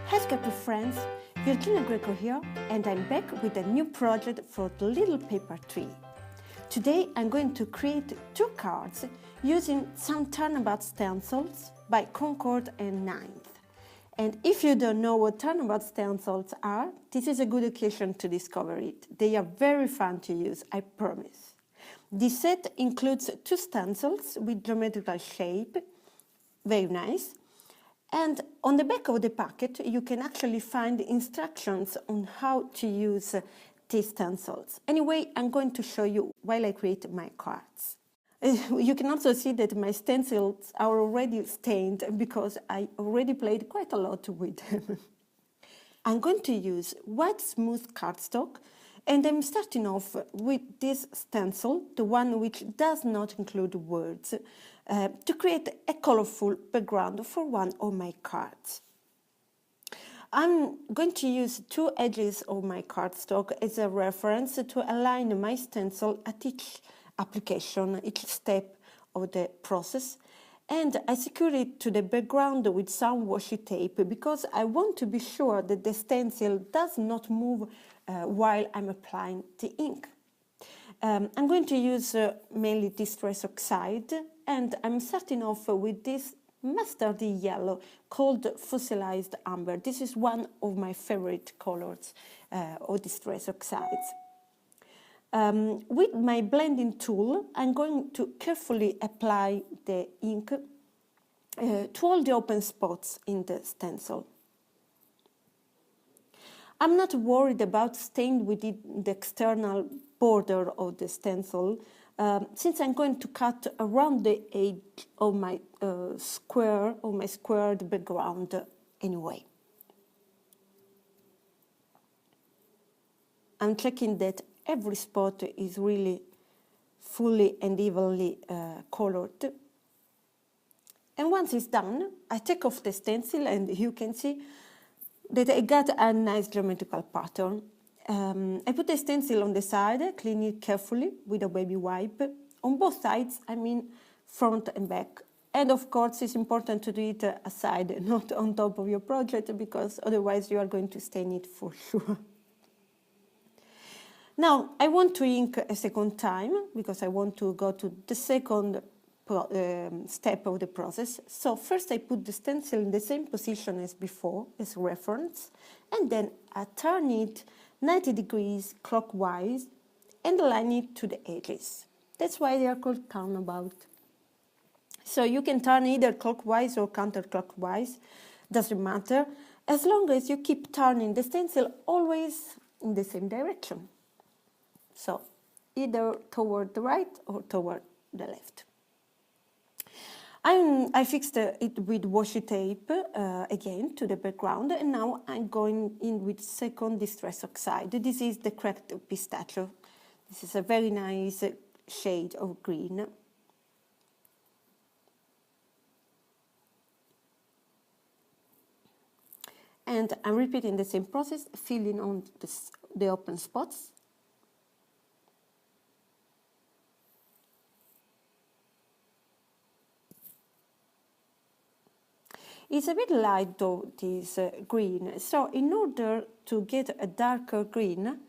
Hi Skype friends, Virginia Greco here, and I'm back with a new project for the little paper tree. Today I'm going to create two cards using some turnabout stencils by Concord&9th. And if you don't know what turnabout stencils are, this is a good occasion to discover it. They are very fun to use, I promise. This set includes two stencils with geometrical shape, very nice. And on the back of the packet, you can actually find instructions on how to use these stencils. Anyway, I'm going to show you while I create my cards. You can also see that my stencils are already stained because I already played quite a lot with them. I'm going to use white smooth cardstock, and I'm starting off with this stencil, the one which does not include words, to create a colorful background for one of my cards. I'm going to use two edges of my cardstock as a reference to align my stencil at each application, each step of the process. And I secure it to the background with some washi tape because I want to be sure that the stencil does not move while I'm applying the ink. I'm going to use mainly DISTRESS OXIDE, and I'm starting off with this mustardy yellow called fossilized amber. This is one of my favorite colors of DISTRESS OXIDEs. With my blending tool, I'm going to carefully apply the ink to all the open spots in the stencil. I'm not worried about staying within the external border of the stencil, since I'm going to cut around the edge of my squared background anyway. I'm checking that every spot is really fully and evenly colored. And once it's done, I take off the stencil and you can see that I got a nice geometrical pattern. I put the stencil on the side, clean it carefully with a baby wipe. On both sides, I mean front and back. And of course, it's important to do it aside, not on top of your project, because otherwise you are going to stain it for sure. Now, I want to ink a second time, because I want to go to the second step of the process. So first I put the stencil in the same position as before, as reference, and then I turn it 90 degrees clockwise and align it to the edges. That's why they are called turnabout. So you can turn either clockwise or counterclockwise, doesn't matter, as long as you keep turning the stencil always in the same direction. So either toward the right or toward the left. I fixed it with washi tape again to the background, and now I'm going in with second DISTRESS OXIDE. This is the cracked pistachio. This is a very nice shade of green. And I'm repeating the same process, filling on the open spots. It's a bit light though, this green, so in order to get a darker green,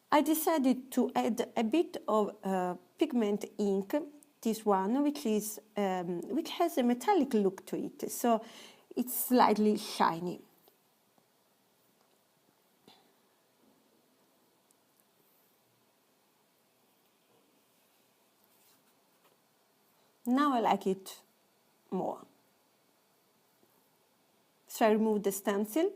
I decided to add a bit of pigment ink, this one, which has a metallic look to it, so it's slightly shiny. Now I like it more. So I remove the stencil,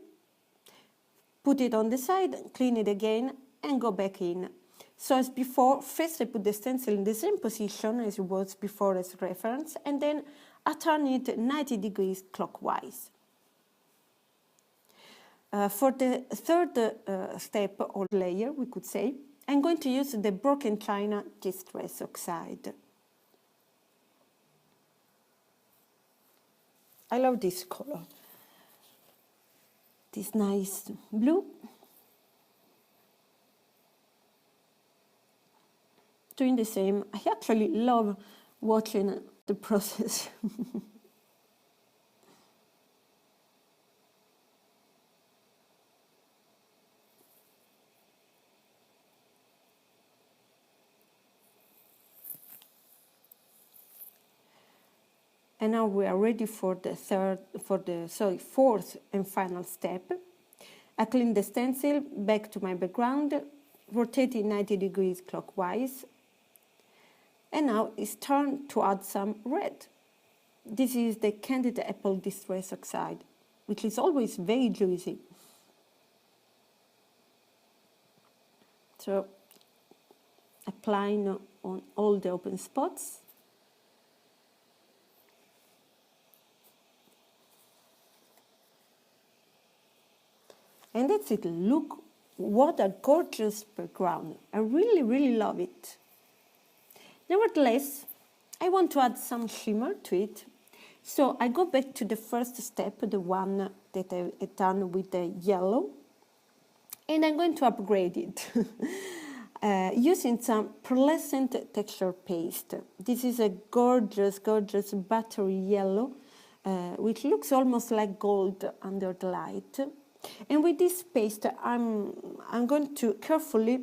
put it on the side, clean it again, and go back in. So as before, first I put the stencil in the same position as it was before as reference, and then I turn it 90 degrees clockwise. For the third step or layer, we could say, I'm going to use the broken china DISTRESS OXIDE. I love this color. This nice blue. Doing the same. I actually love watching the process. And now we are ready for the fourth and final step. I clean the stencil back to my background, rotating 90 degrees clockwise. And now it's time to add some red. This is the candied apple distress oxide, which is always very juicy. So applying on all the open spots. And that's it. Look, what a gorgeous background. I really, really love it. Nevertheless, I want to add some shimmer to it. So I go back to the first step, the one that I've done with the yellow. And I'm going to upgrade it using some pearlescent texture paste. This is a gorgeous, gorgeous buttery yellow, which looks almost like gold under the light. And with this paste, I'm going to carefully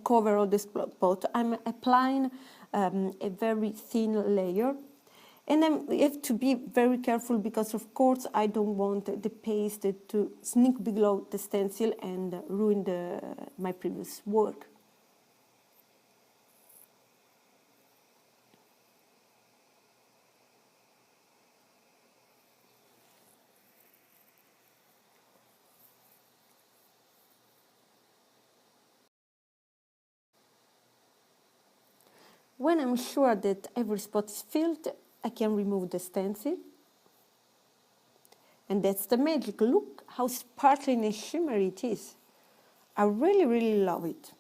cover all the spot. I'm applying a very thin layer. And I have to be very careful because, of course, I don't want the paste to sneak below the stencil and ruin my previous work. When I'm sure that every spot is filled, I can remove the stencil. And that's the magic. Look how sparkling and shimmery it is. I really, really love it.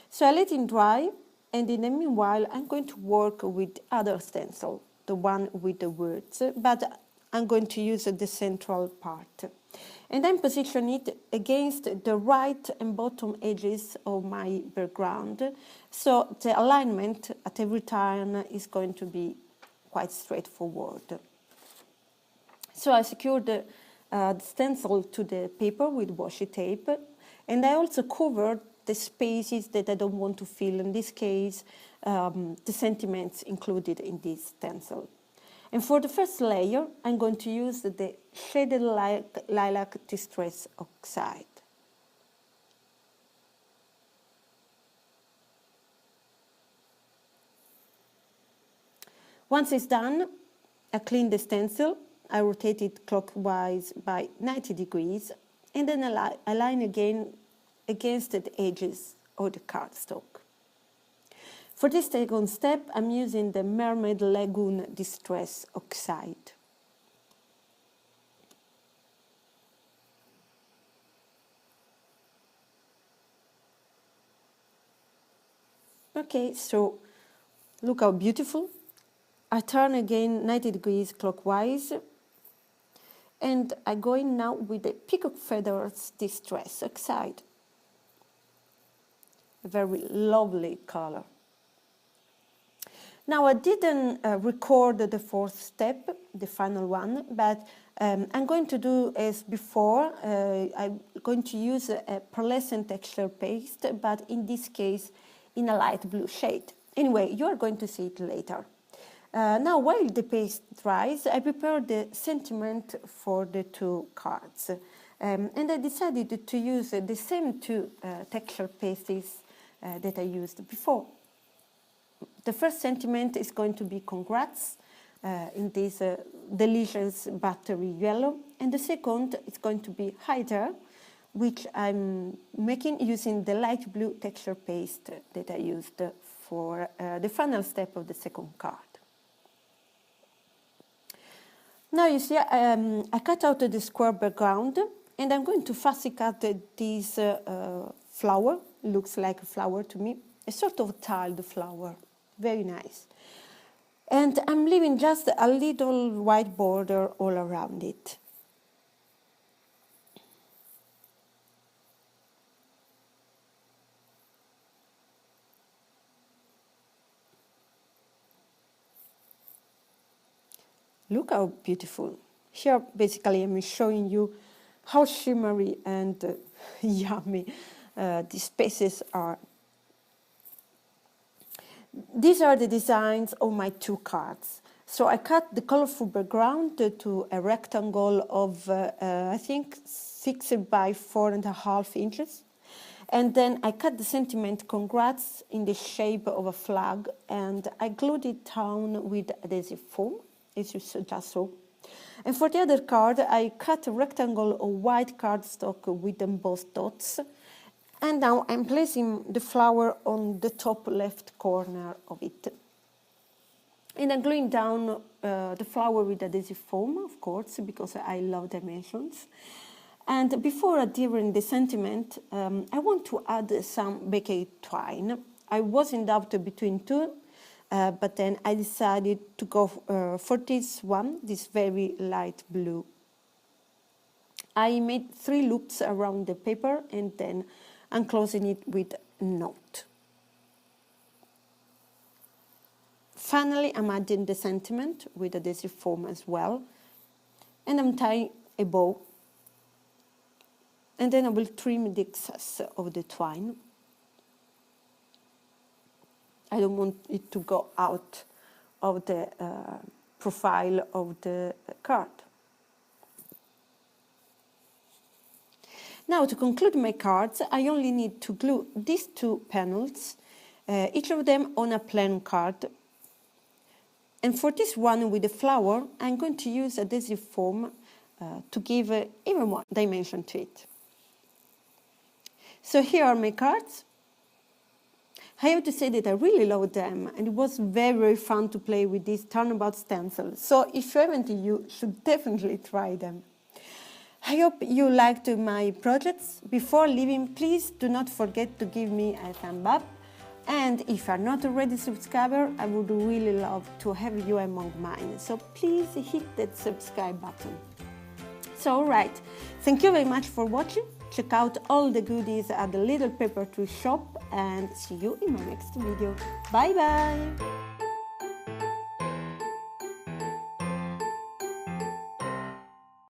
So I let it dry, and in the meanwhile, I'm going to work with other stencil, the one with the words, but I'm going to use the central part. And then position it against the right and bottom edges of my background. So the alignment at every turn is going to be quite straightforward. So I secured the stencil to the paper with washi tape. And I also covered the spaces that I don't want to fill. In this case, the sentiments included in this stencil. And for the first layer, I'm going to use the shaded lilac distress oxide. Once it's done, I clean the stencil, I rotate it clockwise by 90 degrees, and then I align again against the edges of the cardstock. For this second step, I'm using the Mermaid Lagoon Distress Oxide. Okay, so look how beautiful. I turn again 90 degrees clockwise, and I go in now with the Peacock Feathers Distress Oxide. A very lovely color. Now, I didn't record the fourth step, the final one, but I'm going to do as before. I'm going to use a pearlescent texture paste, but in this case, in a light blue shade. Anyway, you are going to see it later. Now, while the paste dries, I prepared the sentiment for the two cards. And I decided to use the same two texture pastes that I used before. The first sentiment is going to be congrats in this delicious buttery yellow, and the second is going to be hi there, which I'm making using the light blue texture paste that I used for the final step of the second card. Now you see I cut out the square background, and I'm going to fussy cut this flower. Looks like a flower to me, a sort of tiled flower. Very nice. And I'm leaving just a little white border all around it. Look how beautiful. Here, basically, I'm showing you how shimmery and yummy these pieces are. These are the designs of my two cards. So I cut the colorful background to a rectangle of, I think, 6 by 4.5 inches. And then I cut the sentiment "Congrats" in the shape of a flag, and I glued it down with adhesive foam, as you just saw. And for the other card, I cut a rectangle of white cardstock with embossed dots. And now I'm placing the flower on the top left corner of it. And I'm gluing down the flower with adhesive foam, of course, because I love dimensions. And before adhering the sentiment, I want to add some baked twine. I was in doubt between two, but then I decided to go for this one, this very light blue. I made 3 loops around the paper and then I'm closing it with a knot. Finally, I'm adding the sentiment with adhesive foam as well, and I'm tying a bow. And then I will trim the excess of the twine. I don't want it to go out of the profile of the card. Now, to conclude my cards, I only need to glue these 2 panels, each of them on a plain card. And for this one with the flower, I'm going to use adhesive foam to give even more dimension to it. So here are my cards. I have to say that I really love them, and it was very, very fun to play with these turnabout stencils. So if you haven't, you should definitely try them. I hope you liked my projects. Before leaving, please do not forget to give me a thumb up. And if you are not already a subscriber, I would really love to have you among mine. So please hit that subscribe button. So, all right. Thank you very much for watching. Check out all the goodies at the Little Paper Tree shop and see you in my next video. Bye bye!